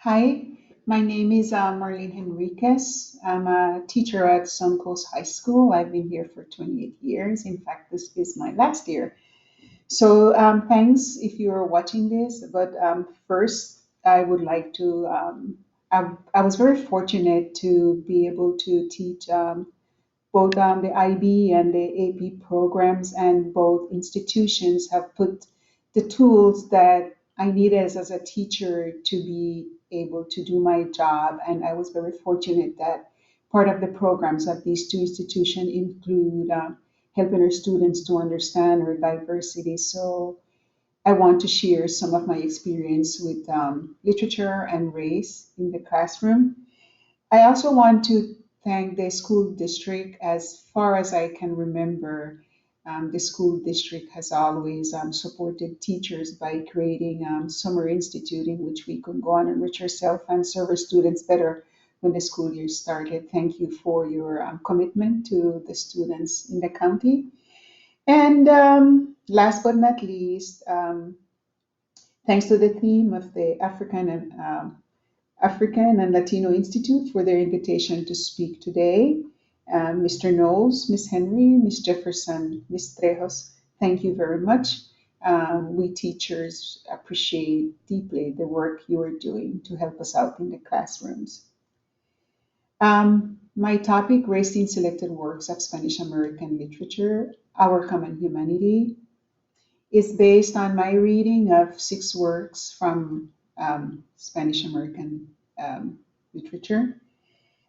Hi, my name is Marlene Henriquez. I'm a teacher at Suncoast High School. I've been here for 28 years. In fact, this is my last year. So thanks if you're watching this. But first, I would like to. I was very fortunate to be able to teach both the IB and the AP programs, and both institutions have put the tools that I needed as a teacher to be able to do my job. And I was very fortunate that part of the programs of these two institutions include helping our students to understand our diversity. So I want to share some of my experience with literature and race in the classroom. I also want to thank the school district. As far as I can remember, the school district has always supported teachers by creating summer institute in which we can go on and enrich ourselves and serve our students better when the school year started. Thank you for your commitment to the students in the county. And last but not least, thanks to the theme of the African and Latino Institute for their invitation to speak today. Mr. Knowles, Miss Henry, Miss Jefferson, Miss Trejos, thank you very much. We teachers appreciate deeply the work you are doing to help us out in the classrooms. My topic, Race in Selected Works of Spanish American Literature, Our Common Humanity, is based on my reading of six works from Spanish American literature.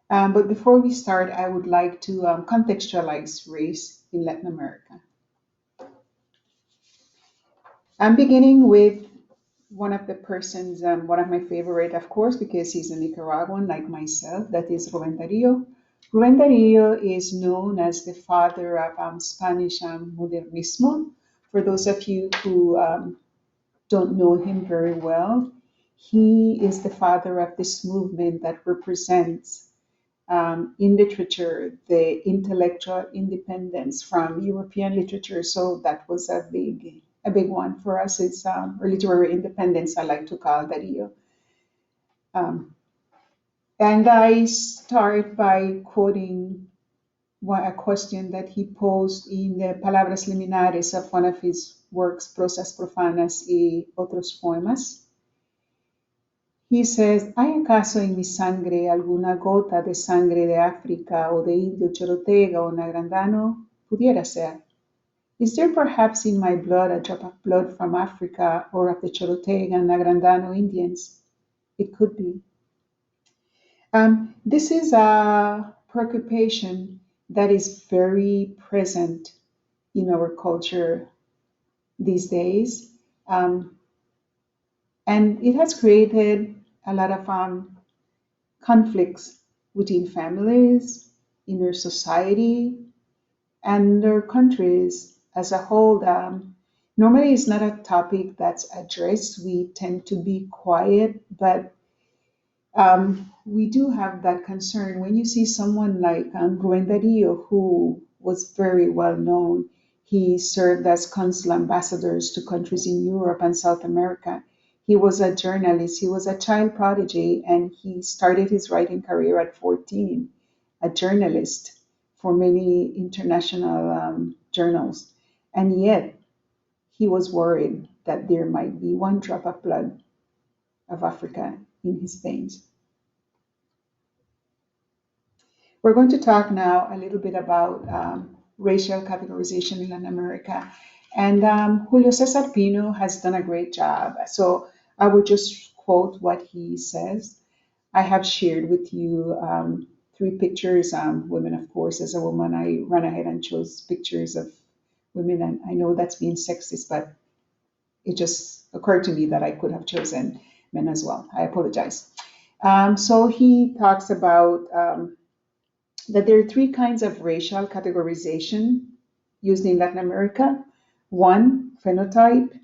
But before we start, I would like to contextualize race in Latin America. I'm beginning with one of the persons, one of my favorite, of course, because he's a Nicaraguan like myself, that is Rubén Dario. Rubén Dario is known as the father of Spanish modernismo. For those of you who don't know him very well, he is the father of this movement that represents in literature the intellectual independence from European literature. So that was a big one for us. It's literary independence, I like to call Dario. Um, and I start by quoting a question that he posed in the Palabras Liminares of one of his works, Prosas Profanas y Otros Poemas. He says, ¿hay acaso en mi sangre alguna gota de sangre de África o de indio chorotega o nagrandano? Pudiera ser. Is there perhaps in my blood a drop of blood from Africa or of the Chorotega and Nagrandano Indians? It could be. This is a preoccupation that is very present in our culture these days. And it has created a lot of conflicts within families, in our society, and our countries as a whole. Normally, it's not a topic that's addressed. We tend to be quiet, but we do have that concern. When you see someone like Rubén Darío, who was very well known, he served as consul ambassadors to countries in Europe and South America. He was a journalist, he was a child prodigy, and he started his writing career at 14, a journalist for many international journals. And yet, he was worried that there might be one drop of blood of Africa in his veins. We're going to talk now a little bit about racial categorization in Latin America. And Julio Cesar Pino has done a great job. So I will just quote what he says. I have shared with you three pictures. Women, of course, as a woman, I ran ahead and chose pictures of women. And I know that's being sexist, but it just occurred to me that I could have chosen men as well. I apologize. So he talks about that there are three kinds of racial categorization used in Latin America. One, phenotype,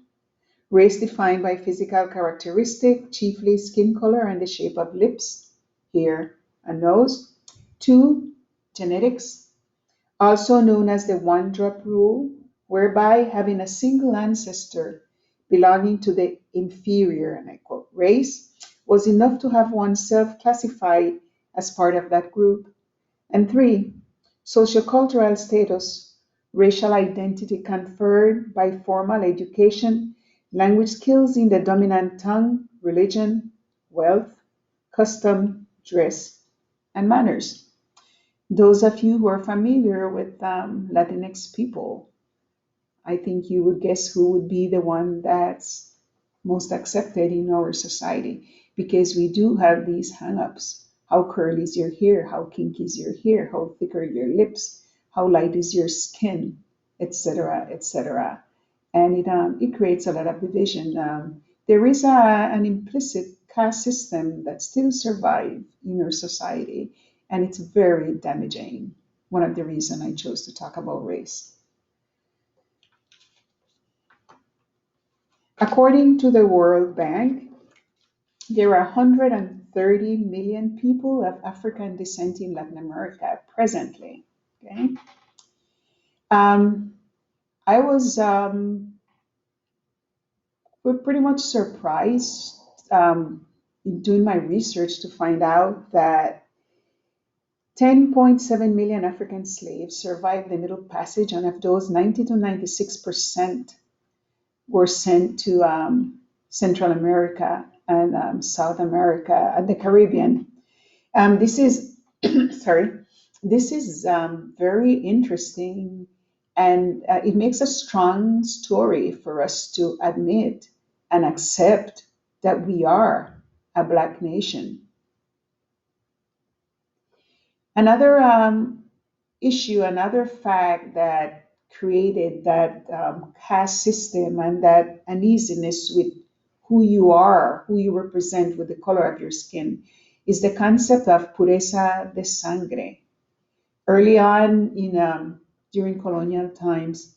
race defined by physical characteristic, chiefly skin color and the shape of lips, hair, and nose. Two, genetics, also known as the one drop rule, whereby having a single ancestor belonging to the inferior, and I quote, race was enough to have oneself classified as part of that group. And three, sociocultural status, racial identity conferred by formal education, language skills in the dominant tongue, religion, wealth, custom, dress, and manners. Those of you who are familiar with Latinx people, I think you would guess who would be the one that's most accepted in our society because we do have these hang-ups. How curly is your hair? How kinky is your hair? How thick are your lips? How light is your skin? Etc. etc. And it creates a lot of division. There is an implicit caste system that still survives in our society, and it's very damaging. One of the reasons I chose to talk about race. According to the World Bank, there are 130 million people of African descent in Latin America presently. Okay, um, I was pretty much surprised in doing my research to find out that 10.7 million African slaves survived the Middle Passage, and of those, 90 to 96% were sent to Central America and South America and the Caribbean. This is, sorry, this is very interesting, and it makes a strong story for us to admit and accept that we are a Black nation. Another issue, another fact that created that caste system and that uneasiness with who you are, who you represent with the color of your skin, is the concept of pureza de sangre. Early on in during colonial times,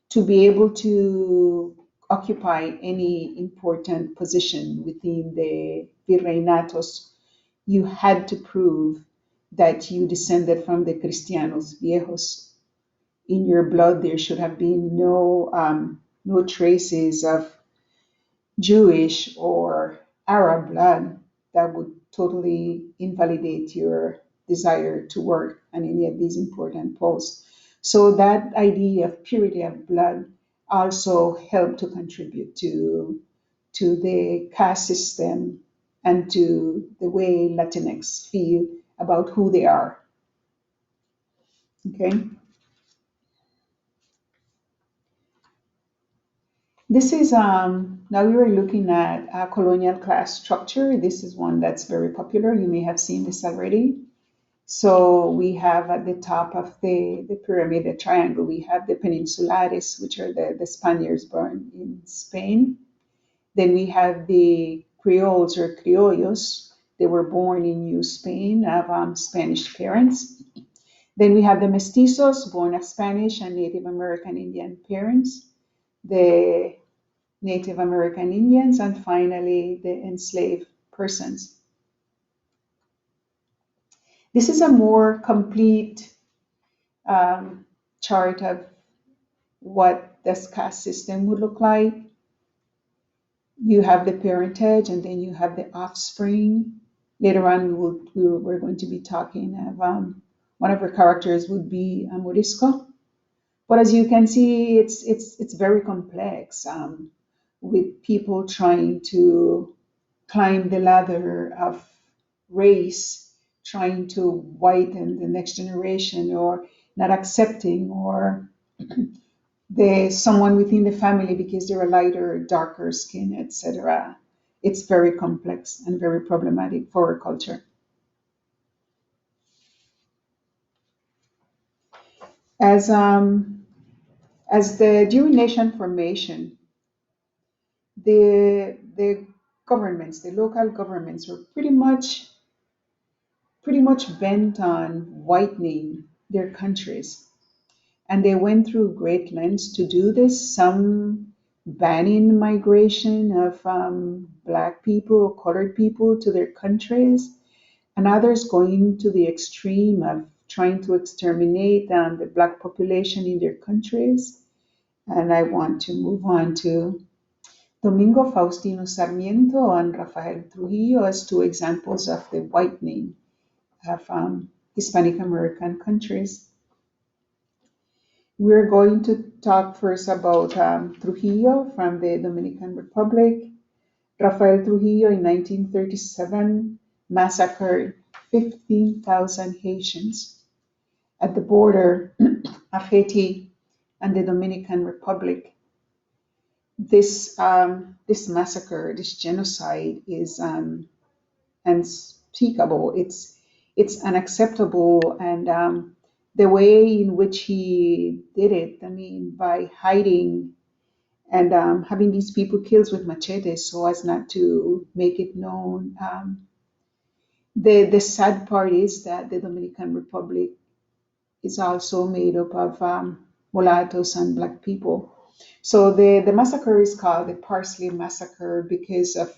to be able to occupy any important position within the virreinatos, you had to prove that you descended from the Cristianos Viejos. In your blood, there should have been no traces of Jewish or Arab blood that would totally invalidate your desire to work on any of these important posts. So that idea of purity of blood also helped to contribute to the caste system and to the way Latinx feel about who they are. Okay. This is now we were looking at a colonial class structure. This is one that's very popular. You may have seen this already. So we have at the top of the pyramid, the triangle, we have the peninsulares, which are the Spaniards born in Spain. Then we have the Creoles or Criollos. They were born in New Spain of Spanish parents. Then we have the mestizos, born of Spanish and Native American Indian parents. The Native American Indians, and finally the enslaved persons. This is a more complete chart of what this caste system would look like. You have the parentage, and then you have the offspring. Later on, we're going to be talking of one of our characters would be a Morisco. But as you can see, it's very complex with people trying to climb the ladder of race, trying to whiten the next generation, or not accepting, or the someone within the family because they're a lighter, darker skin, etc. It's very complex and very problematic for our culture. As as the during nation formation, the governments, the local governments, were pretty much bent on whitening their countries. And they went through great lengths to do this, some banning migration of Black people, colored people to their countries, and others going to the extreme of trying to exterminate the Black population in their countries. And I want to move on to Domingo Faustino Sarmiento and Rafael Trujillo as two examples of the whitening of Hispanic American countries. We're going to talk first about Trujillo from the Dominican Republic. Rafael Trujillo in 1937 massacred 15,000 Haitians at the border of Haiti and the Dominican Republic. This massacre, this genocide, is unspeakable. It's unacceptable, and the way in which he did it, I mean, by hiding and having these people killed with machetes so as not to make it known. The sad part is that the Dominican Republic is also made up of mulattoes and black people. So the massacre is called the Parsley Massacre because of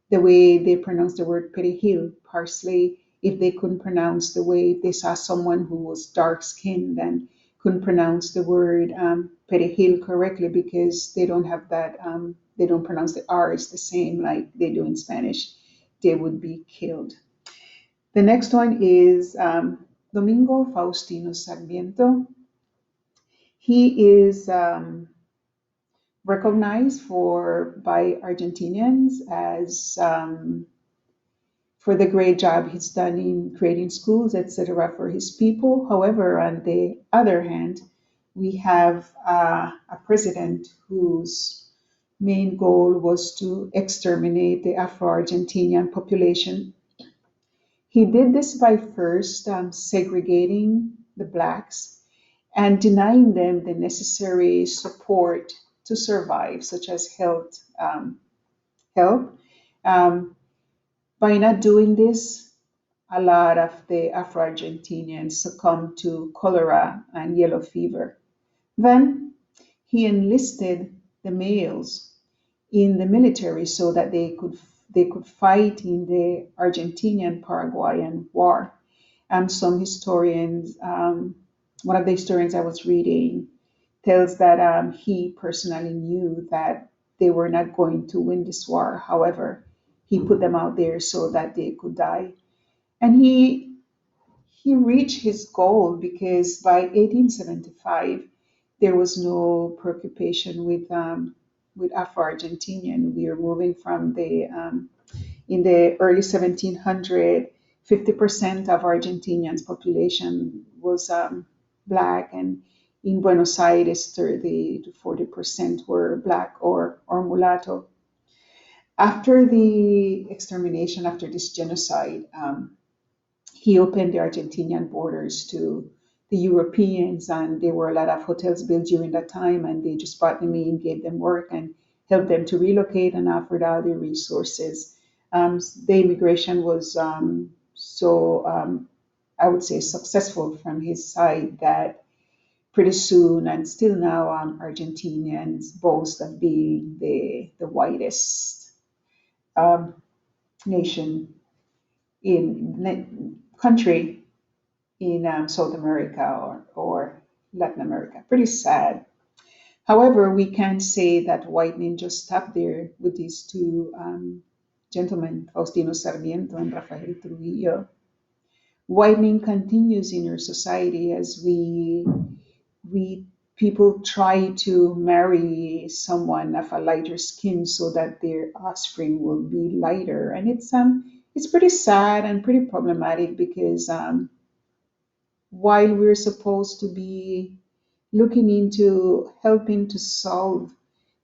the way they pronounce the word perejil, parsley. If they couldn't pronounce the way they saw someone who was dark skinned and couldn't pronounce the word perejil correctly because they don't have that, they don't pronounce the R's the same like they do in Spanish, they would be killed. The next one is Domingo Faustino Sarmiento. He is recognized by Argentinians as for the great job he's done in creating schools, etc., for his people. However, on the other hand, we have a president whose main goal was to exterminate the Afro-Argentinian population. He did this by first segregating the blacks and denying them the necessary support to survive, such as health help. Um, by not doing this, a lot of the Afro-Argentinians succumbed to cholera and yellow fever. Then he enlisted the males in the military so that they could fight in the Argentinian-Paraguayan War. And some historians, one of the historians I was reading, tells that he personally knew that they were not going to win this war. However, he put them out there so that they could die. And he reached his goal because by 1875 there was no preoccupation with Afro-Argentinian. We are moving from the in the early 1700s, 50% of Argentinians' population was black, and in Buenos Aires, 30 to 40% were black or mulatto. After the extermination, after this genocide, he opened the Argentinian borders to the Europeans, and there were a lot of hotels built during that time, and they just brought them in, gave them work, and helped them to relocate and offered all the resources. The immigration was I would say, successful from his side that pretty soon and still now Argentinians boast of being the whitest um, nation country in South America or Latin America. Pretty sad. However, we can't say that whitening just stopped there with these two gentlemen, Faustino Sarmiento and Rafael Trujillo. Whitening continues in our society as we people try to marry someone of a lighter skin so that their offspring will be lighter, and it's pretty sad and pretty problematic because while we're supposed to be looking into helping to solve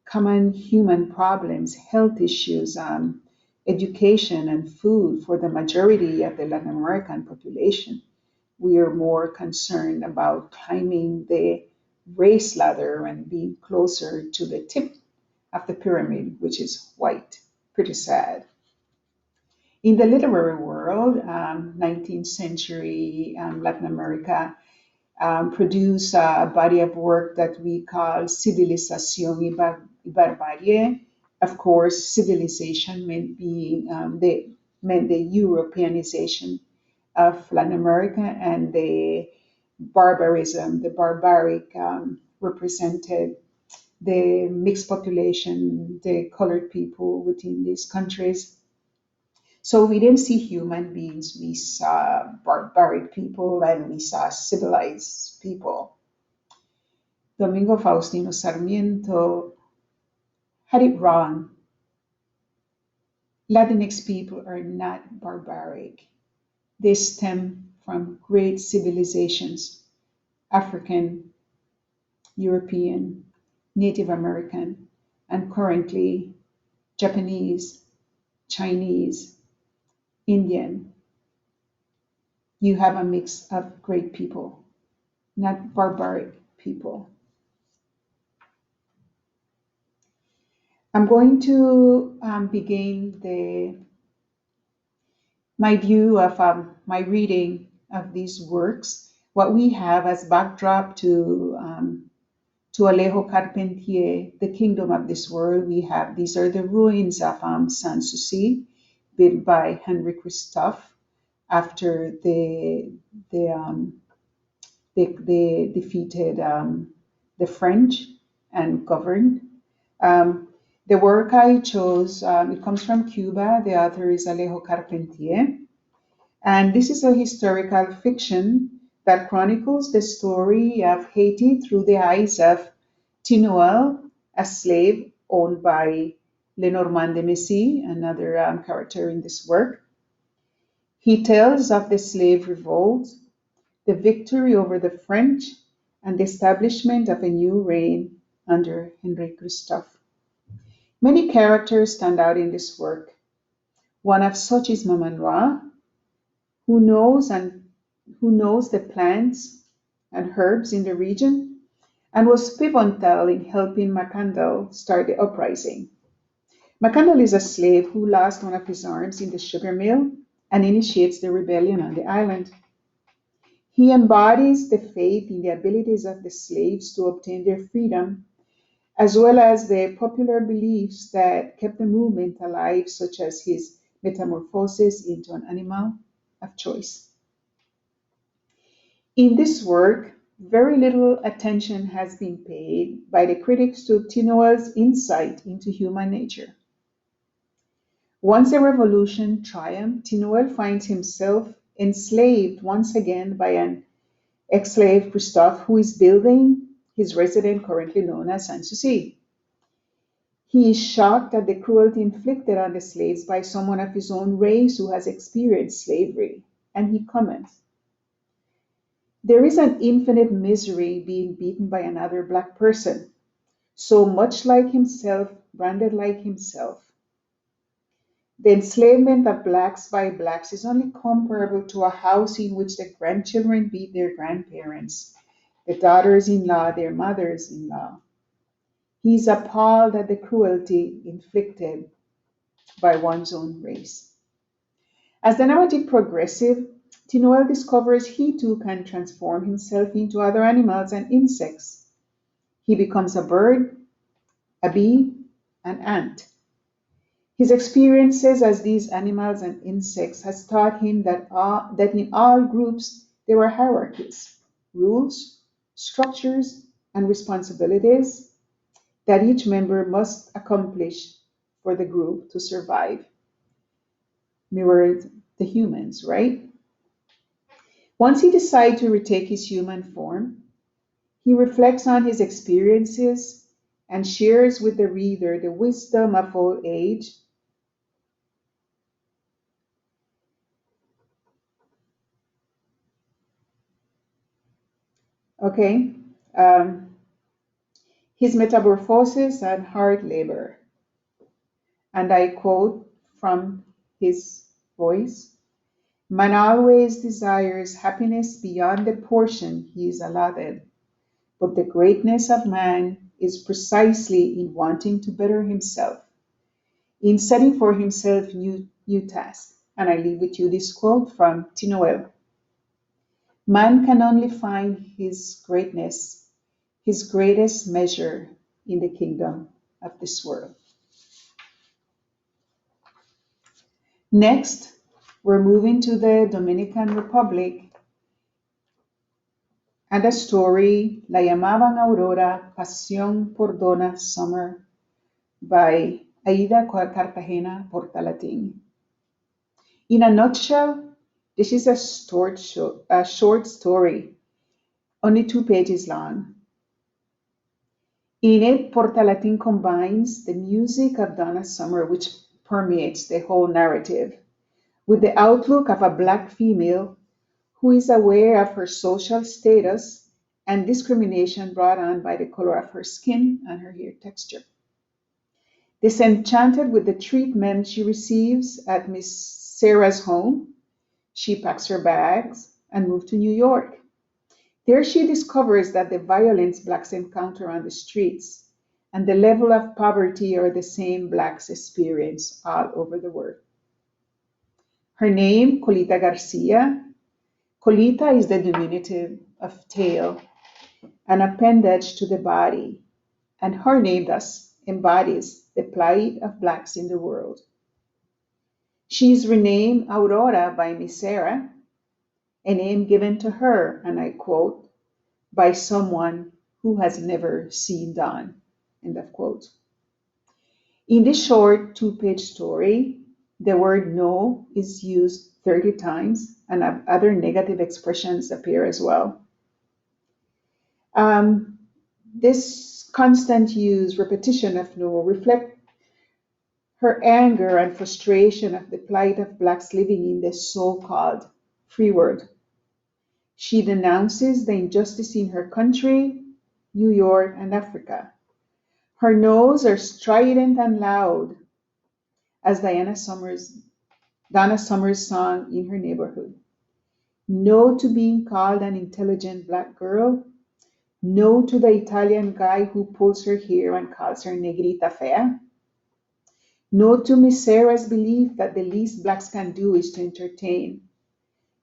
common human problems, health issues, education, and food for the majority of the Latin American population, we are more concerned about climbing the race ladder and being closer to the tip of the pyramid, which is white. Pretty sad. In the literary world, 19th century Latin America produced a body of work that we call Civilización y Barbarie. Of course, civilization meant the Europeanization of Latin America, and the barbarism, the barbaric, represented the mixed population, the colored people within these countries. So we didn't see human beings, we saw barbaric people and we saw civilized people. Domingo Faustino Sarmiento had it wrong. Latinx people are not barbaric. They stem from great civilizations: African, European, Native American, and currently Japanese, Chinese, Indian. You have a mix of great people, not barbaric people. I'm going to begin my view of my reading of these works. What we have as backdrop to Alejo Carpentier, the kingdom of this world, we have these are the ruins of Sanssouci, built by Henri Christophe after they defeated the French and governed. Um, the work I chose, it comes from Cuba. The author is Alejo Carpentier. And this is a historical fiction that chronicles the story of Haiti through the eyes of Tinoel, a slave owned by Lenormand de Messy, another character in this work. He tells of the slave revolt, the victory over the French, and the establishment of a new reign under Henri Christophe. Many characters stand out in this work. One of such is Maman Ra, who knows and who knows the plants and herbs in the region and was pivotal in helping Macandal start the uprising. Macandal is a slave who lost one of his arms in the sugar mill and initiates the rebellion on the island. He embodies the faith in the abilities of the slaves to obtain their freedom, as well as the popular beliefs that kept the movement alive, such as his metamorphosis into an animal of choice. In this work, very little attention has been paid by the critics to Tinoel's insight into human nature. Once the revolution triumphed, Tinoel finds himself enslaved once again by an ex-slave Christophe, who is building his residence currently known as Sanssouci. He is shocked at the cruelty inflicted on the slaves by someone of his own race who has experienced slavery, and he comments, "There is an infinite misery being beaten by another black person, so much like himself, branded like himself. The enslavement of blacks by blacks is only comparable to a house in which the grandchildren beat their grandparents, the daughters in law their mothers in law. He is appalled at the cruelty inflicted by one's own race." As the narrative progresses, Tinoel discovers he too can transform himself into other animals and insects. He becomes a bird, a bee, an ant. His experiences as these animals and insects has taught him that in all groups there are hierarchies, rules, structures, and responsibilities that each member must accomplish for the group to survive. Mirrored the humans, right? Once he decides to retake his human form, he reflects on his experiences and shares with the reader the wisdom of old age. Okay, um, his metamorphosis and hard labor. And I quote from his voice: "Man always desires happiness beyond the portion he is allotted, but the greatness of man is precisely in wanting to better himself, in setting for himself new tasks." And I leave with you this quote from Tinoel: "Man can only find his greatness, his greatest measure, in the kingdom of this world." Next, we're moving to the Dominican Republic, And the story, La llamaban Aurora, Pasión por Donna Summer, by Aida Cartagena Portalatin. In a nutshell, this is a short story, only 2 pages long. In it, Portalatin combines the music of Donna Summer, which permeates the whole narrative, with the outlook of a Black female who is aware of her social status and discrimination brought on by the color of her skin and her hair texture. Disenchanted with the treatment she receives at Miss Sarah's home, she packs her bags and moves to New York. There she discovers that the violence Blacks encounter on the streets and the level of poverty are the same Blacks experience all over the world. Her name, Colita Garcia. Colita is the diminutive of tail, an appendage to the body, and her name thus embodies the plight of Blacks in the world. She is renamed Aurora by Miss Sarah, a name given to her, and I quote, by someone who has never seen dawn, end of quote. In this short 2 page story, the word no is used 30 times, and other negative expressions appear as well. This constant repetition of no, reflect her anger and frustration of the plight of Blacks living in the so-called free world. She denounces the injustice in her country, New York, and Africa. Her no's are strident and loud, as Donna Summer's song in her neighborhood. No to being called an intelligent Black girl. No to the Italian guy who pulls her hair and calls her negrita fea. No to Miss Sarah's belief that the least Blacks can do is to entertain.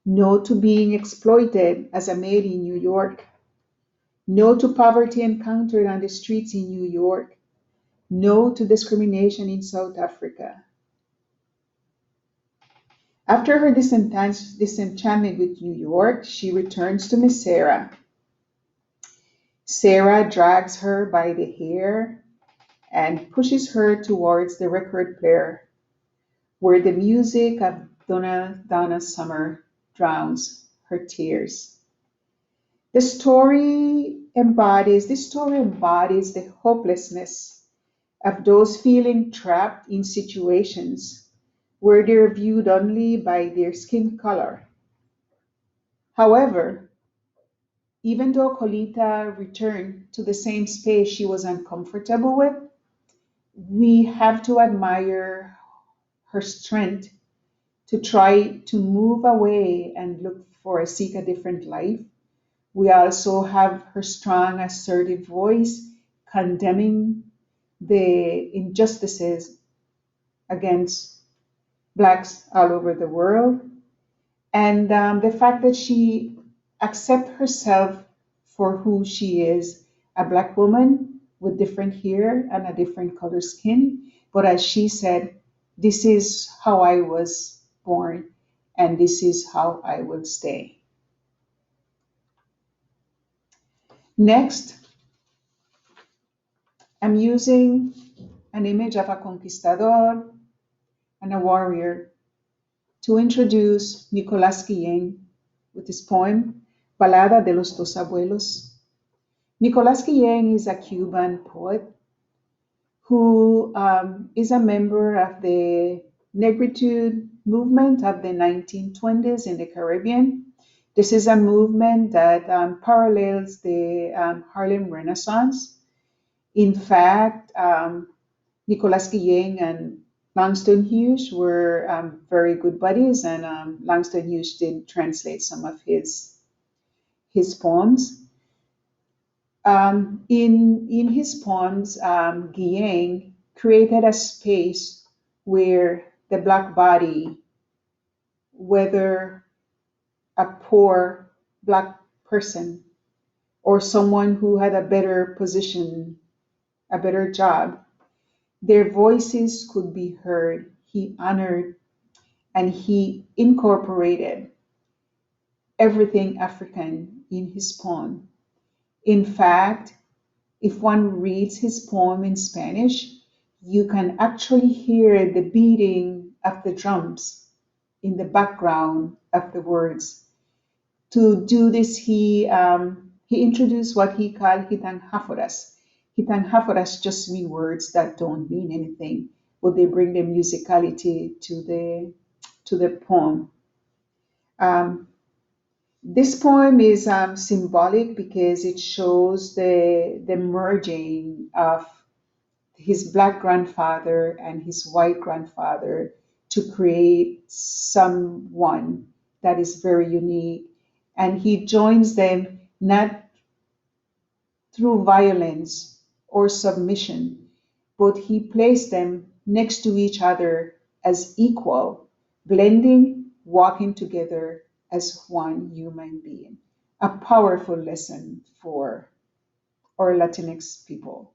No to being exploited as a maid in New York. No to poverty encountered on the streets in New York. No to discrimination in South Africa. After her disenchantment with New York, she returns to Miss Sarah. Sarah drags her by the hair and pushes her towards the record player, where the music of Donna Summer drowns her tears. This story embodies the hopelessness of those feeling trapped in situations where they're viewed only by their skin color. However, even though Colita returned to the same space she was uncomfortable with, we have to admire her strength to try to move away and seek a different life. We also have her strong, assertive voice condemning the injustices against Blacks all over the world. And the fact that she accepts herself for who she is, a Black woman with different hair and a different color skin. But as she said, this is how I was born, and this is how I will stay. Next, I'm using an image of a conquistador and a warrior to introduce Nicolas Yang with his poem, Balada de los Dos Abuelos. Nicolas Yang is a Cuban poet who is a member of the Negritude movement of the 1920s in the Caribbean. This is a movement that parallels the Harlem Renaissance. In fact, Nicolas Yang and Langston Hughes were very good buddies, and Langston Hughes did translate some of his poems. In his poems, Guiyang created a space where the Black body, whether a poor Black person or someone who had a better position, a better job, their voices could be heard. He honored and he incorporated everything African in his poem. In fact, if one reads his poem in Spanish, you can actually hear the beating of the drums in the background of the words. To do this, he introduced what he called hitanháforas. Hitanháforas just mean words that don't mean anything, but they bring the musicality to the poem. Um, this poem is symbolic because it shows the merging of his black grandfather and his white grandfather to create someone that is very unique. And he joins them not through violence or submission, but he placed them next to each other as equal, blending, walking together as one human being. A powerful lesson for our Latinx people.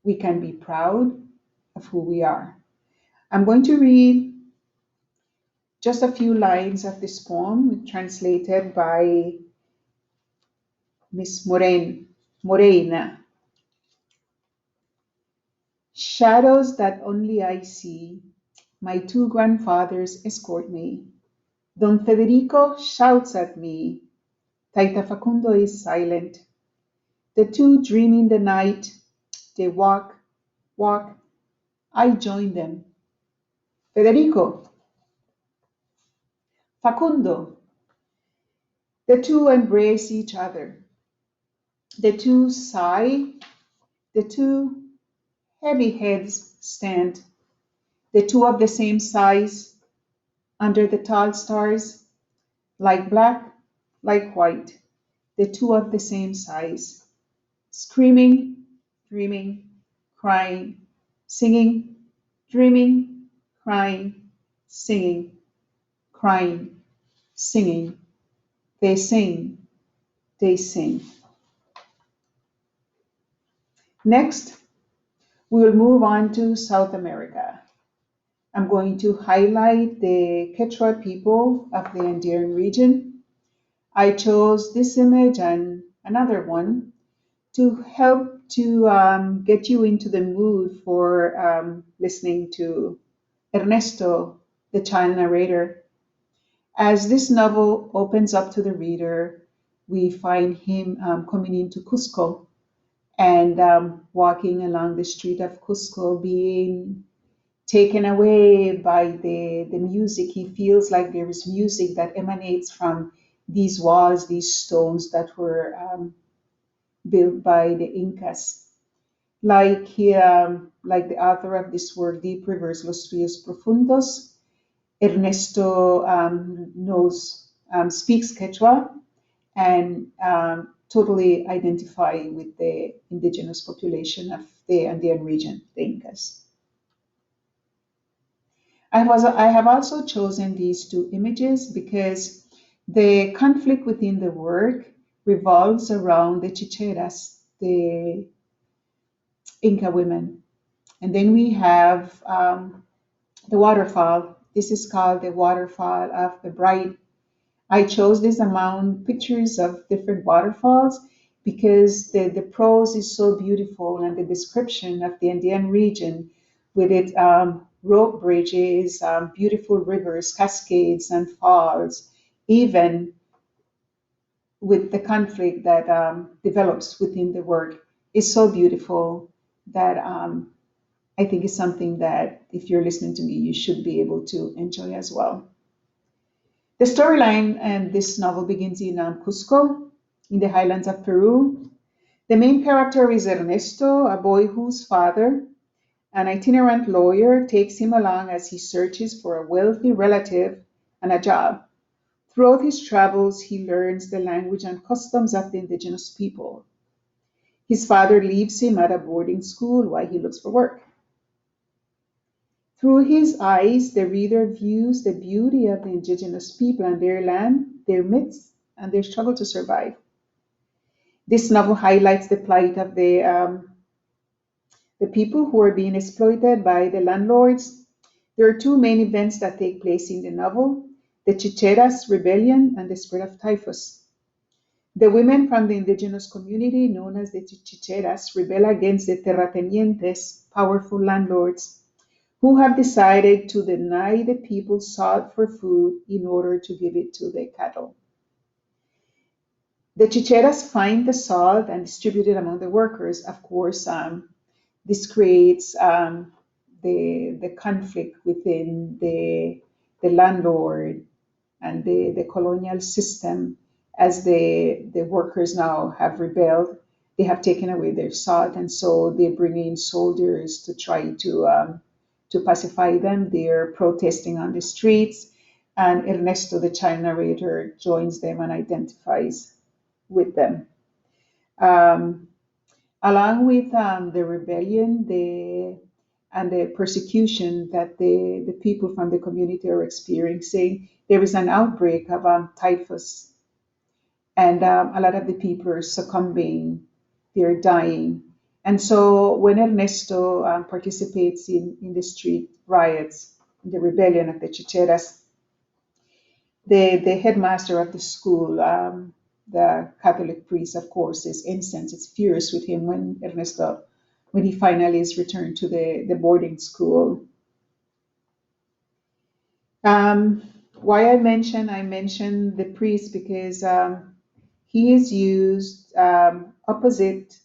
We can be proud of who we are. I'm going to read just a few lines of this poem translated by Miss Morena. Shadows that only I see, my two grandfathers escort me. Don Federico shouts at me. Taita Facundo is silent. The two dream in the night. They walk, walk. I join them. Federico, Facundo. The two embrace each other. The two sigh. The two heavy heads stand. The two of the same size under the tall stars, like black, like white. The two of the same size, screaming, dreaming, crying, singing, dreaming, crying, singing, crying, singing. They sing, they sing. Next, we will move on to South America. I'm going to highlight the Quechua people of the Andean region. I chose this image and another one to help to get you into the mood for listening to Ernesto, the child narrator. As this novel opens up to the reader, we find him coming into Cusco and walking along the street of Cusco, being taken away by the music. He feels like there is music that emanates from these walls, these stones that were built by the Incas. Like the author of this work, Deep Rivers, Los Ríos Profundos, Ernesto speaks Quechua and totally identify with the indigenous population of the Andean region, the Incas. I have also chosen these two images because the conflict within the work revolves around the chicheras, the Inca women. And then we have the waterfall. This is called the waterfall of the bride. I chose this among pictures of different waterfalls because the prose is so beautiful and the description of the Andean region with its rope bridges, beautiful rivers, cascades, and falls, even with the conflict that develops within the work, is so beautiful that I think it's something that if you're listening to me, you should be able to enjoy as well. The storyline and this novel begins in Cusco, in the highlands of Peru. The main character is Ernesto, a boy whose father, an itinerant lawyer, takes him along as he searches for a wealthy relative and a job. Throughout his travels, he learns the language and customs of the indigenous people. His father leaves him at a boarding school while he looks for work. Through his eyes, the reader views the beauty of the indigenous people and their land, their myths, and their struggle to survive. This novel highlights the plight of the people who are being exploited by the landlords. There are two main events that take place in the novel: the Chicheras rebellion and the spread of typhus. The women from the indigenous community, known as the Chicheras, rebel against the terratenientes, powerful landlords, who have decided to deny the people salt for food in order to give it to their cattle. The Chicheras find the salt and distribute it among the workers. Of course, this creates the conflict within the landlord and the colonial system as the workers now have rebelled. They have taken away their salt, and so they bring in soldiers to try to pacify them. They're protesting on the streets, and Ernesto, the child narrator, joins them and identifies with them. Um, Along with the rebellion and the persecution that the people from the community are experiencing, there is an outbreak of typhus, and a lot of the people are succumbing, they're dying. And so when Ernesto participates in the street riots, in the rebellion of the Chicheras, the headmaster of the school, the Catholic priest, of course, is incensed. It's furious with him when Ernesto, when he finally is returned to the boarding school. Um, why I mentioned the priest because he is used opposite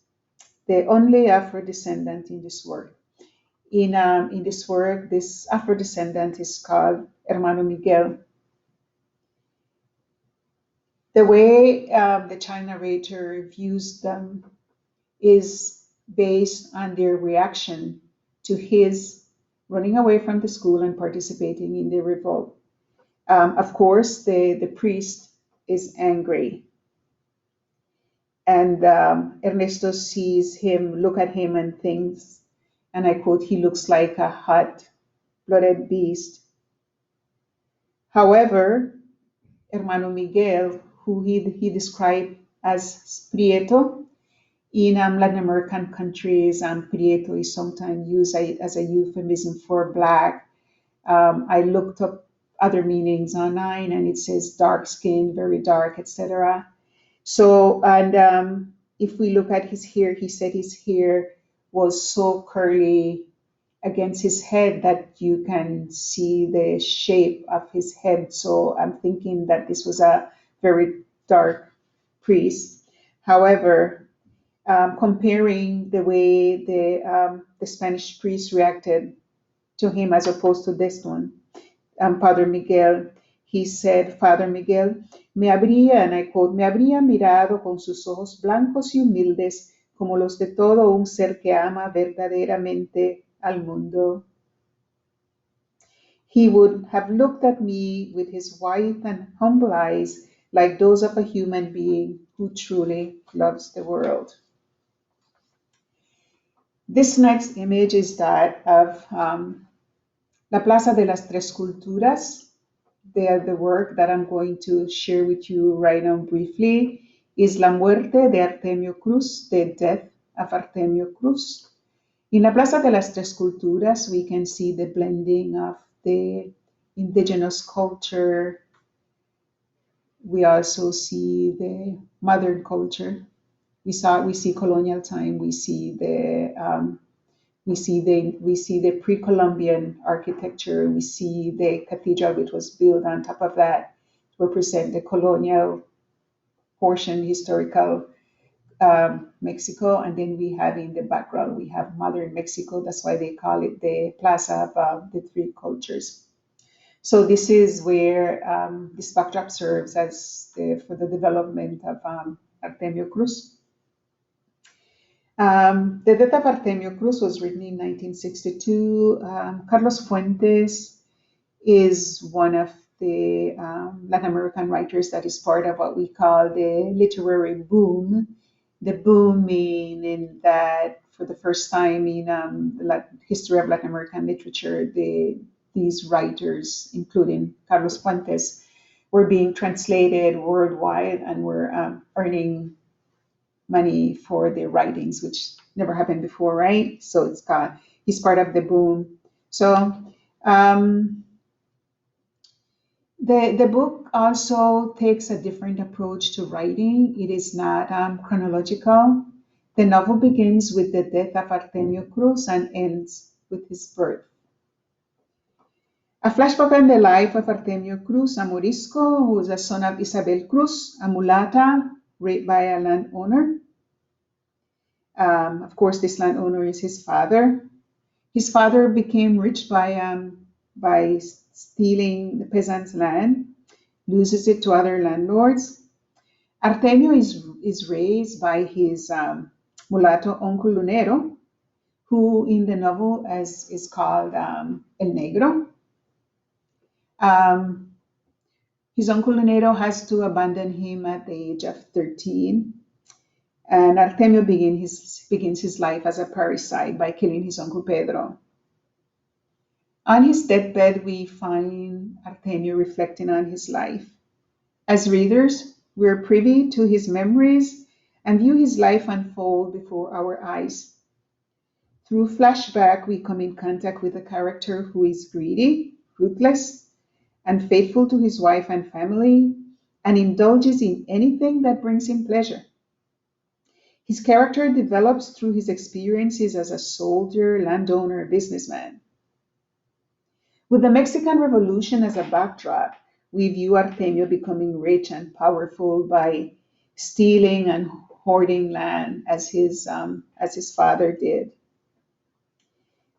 the only Afro descendant in this work. In this work, this Afro descendant is called Hermano Miguel. The way the child narrator views them is based on their reaction to his running away from the school and participating in the revolt. Of course, the priest is angry, and Ernesto sees him, look at him, and thinks, and I quote, he looks like a hot blooded beast. However, Hermano Miguel, who he described as Prieto, in Latin American countries, Prieto is sometimes used as a euphemism for black. I looked up other meanings online, and it says dark skin, very dark, etc. So, and if we look at his hair, he said his hair was so curly against his head that you can see the shape of his head. So I'm thinking that this was a very dark priest. However, comparing the way the Spanish priest reacted to him as opposed to this one, Father Miguel, he said, Father Miguel, me habría, and I quote, me habría mirado con sus ojos blancos y humildes como los de todo un ser que ama verdaderamente al mundo. He would have looked at me with his white and humble eyes like those of a human being who truly loves the world. This next image is that of La Plaza de las Tres Culturas. The work that I'm going to share with you right now briefly is La Muerte de Artemio Cruz, the death of Artemio Cruz. In La Plaza de las Tres Culturas, we can see the blending of the indigenous culture. We also see the modern culture. We see colonial time. We see the pre-Columbian architecture. We see the cathedral which was built on top of that to represent the colonial portion, historical Mexico, and then we have in the background we have modern Mexico. That's why they call it the Plaza of the Three Cultures. So this is where this backdrop serves as for the development of Artemio Cruz. The death of Artemio Cruz was written in 1962. Carlos Fuentes is one of the Latin American writers that is part of what we call the literary boom. The boom meaning that for the first time in the history of Latin American literature, these writers, including Carlos Fuentes, were being translated worldwide and were earning money for their writings, which never happened before, right? So he's part of the boom. So The book also takes a different approach to writing. It is not chronological. The novel begins with the death of Artemio Cruz and ends with his birth. A flashback on the life of Artemio Cruz, a Morisco, who is a son of Isabel Cruz, a mulata raped by a landowner. Of course, this landowner is his father. His father became rich by stealing the peasants' land, loses it to other landlords. Artemio is raised by his mulatto uncle Lunero, who in the novel is called El Negro. Um, his uncle Lunero has to abandon him at the age of 13, and Artemio begins his life as a parasite by killing his uncle Pedro. On his deathbed, we find Artemio reflecting on his life. As readers, we're privy to his memories and view his life unfold before our eyes. Through flashback, we come in contact with a character who is greedy, ruthless, and faithful to his wife and family, and indulges in anything that brings him pleasure. His character develops through his experiences as a soldier, landowner, businessman. With the Mexican Revolution as a backdrop, we view Artemio becoming rich and powerful by stealing and hoarding land as his father did.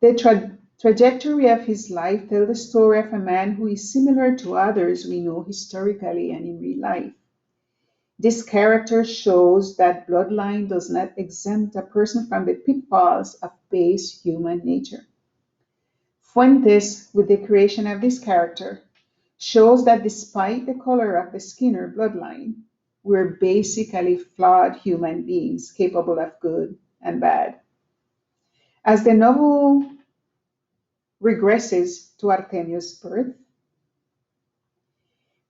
The trajectory of his life tells the story of a man who is similar to others we know historically and in real life. This character shows that bloodline does not exempt a person from the pitfalls of base human nature. Fuentes, with the creation of this character, shows that despite the color of the skin or bloodline, we're basically flawed human beings capable of good and bad. As the novel regresses to Artemio's birth,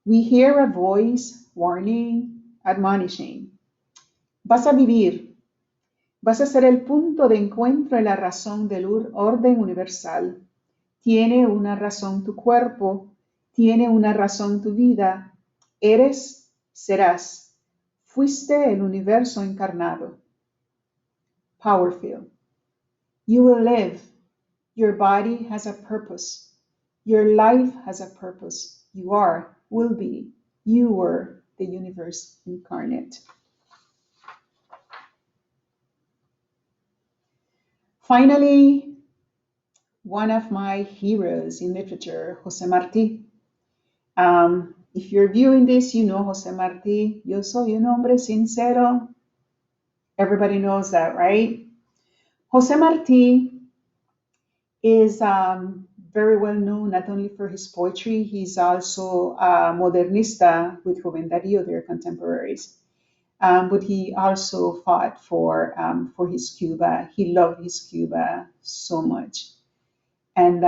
we hear a voice warning, admonishing. Vas a vivir, vas a ser el punto de encuentro y la razón del orden universal. Tiene una razón tu cuerpo, tiene una razón tu vida. Eres, serás. Fuiste el universo encarnado. Powerfield. You will live. Your body has a purpose. Your life has a purpose. You are, will be, you were the universe incarnate. Finally, one of my heroes in literature, Jose Marti. If you're viewing this, you know Jose Marti. Yo soy un hombre sincero. Everybody knows that, right? Jose Marti is very well known not only for his poetry, he's also a modernista with Rubén Dario, their contemporaries. But he also fought for his Cuba. He loved his Cuba so much. And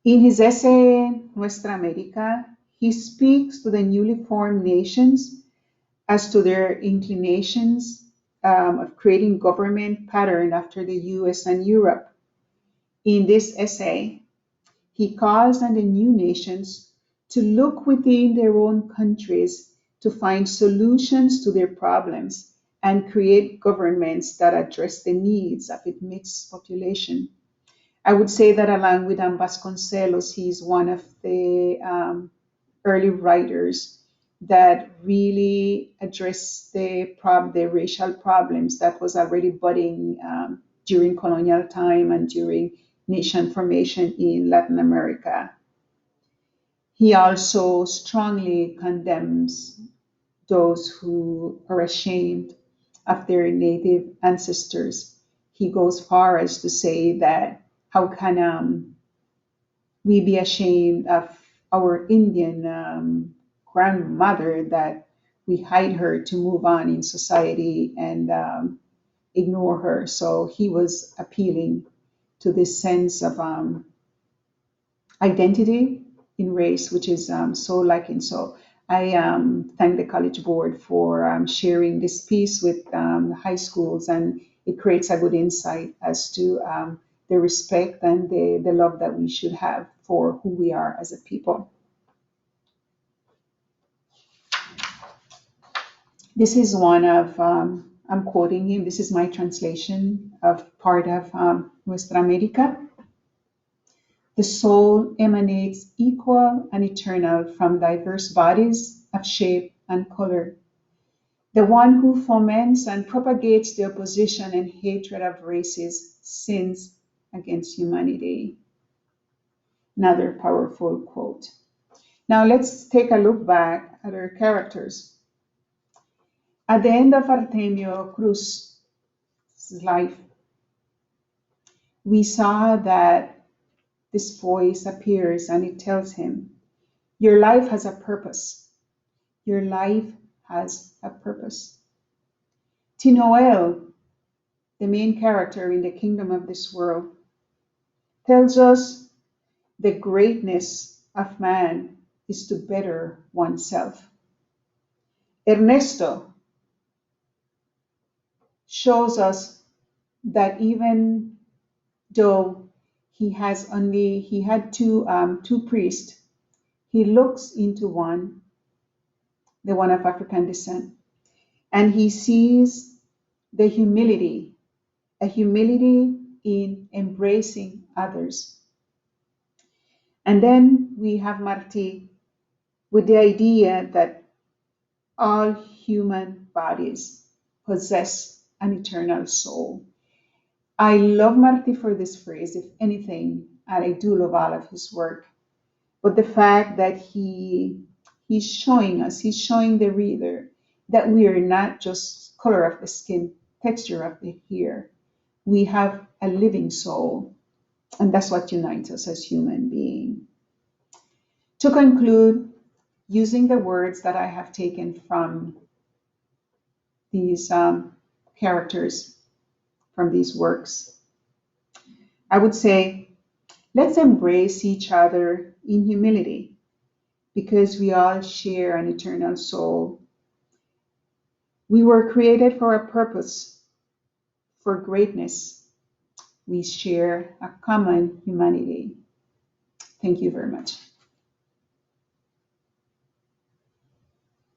in his essay, Nuestra América, he speaks to the newly formed nations as to their inclinations of creating government patterned after the US and Europe. In this essay, he calls on the new nations to look within their own countries to find solutions to their problems and create governments that address the needs of its mixed population. I would say that along with Vasconcelos, he's one of the early writers that really addressed the racial problems that was already budding during colonial time and during nation formation in Latin America. He also strongly condemns those who are ashamed of their native ancestors. He goes far as to say that how can we be ashamed of our Indian grandmother that we hide her to move on in society and ignore her. So he was appealing to this sense of identity in race, which is so lacking. So I thank the College Board for sharing this piece with the high schools, and it creates a good insight as to the respect and the love that we should have for who we are as a people. This is one of, I'm quoting him, this is my translation of part of Nuestra America. The soul emanates equal and eternal from diverse bodies of shape and color. The one who foments and propagates the opposition and hatred of races sins against humanity. Another powerful quote. Now let's take a look back at our characters. At the end of Artemio Cruz's life, we saw that this voice appears and it tells him, your life has a purpose. Your life has a purpose. Tinoel, the main character in the kingdom of this world, tells us the greatness of man is to better oneself. Ernesto shows us that even though he had two priests, he looks into one, the one of African descent, and he sees the humility, a humility in embracing others. And then we have Marti with the idea that all human bodies possess an eternal soul. I love Marti for this phrase, if anything, and I do love all of his work. But the fact that he's showing us, he's showing the reader that we are not just color of the skin, texture of the hair. We have a living soul, and that's what unites us as human beings. To conclude, using the words that I have taken from these characters, from these works, I would say, let's embrace each other in humility because we all share an eternal soul. We were created for a purpose, for greatness. We share a common humanity. Thank you very much.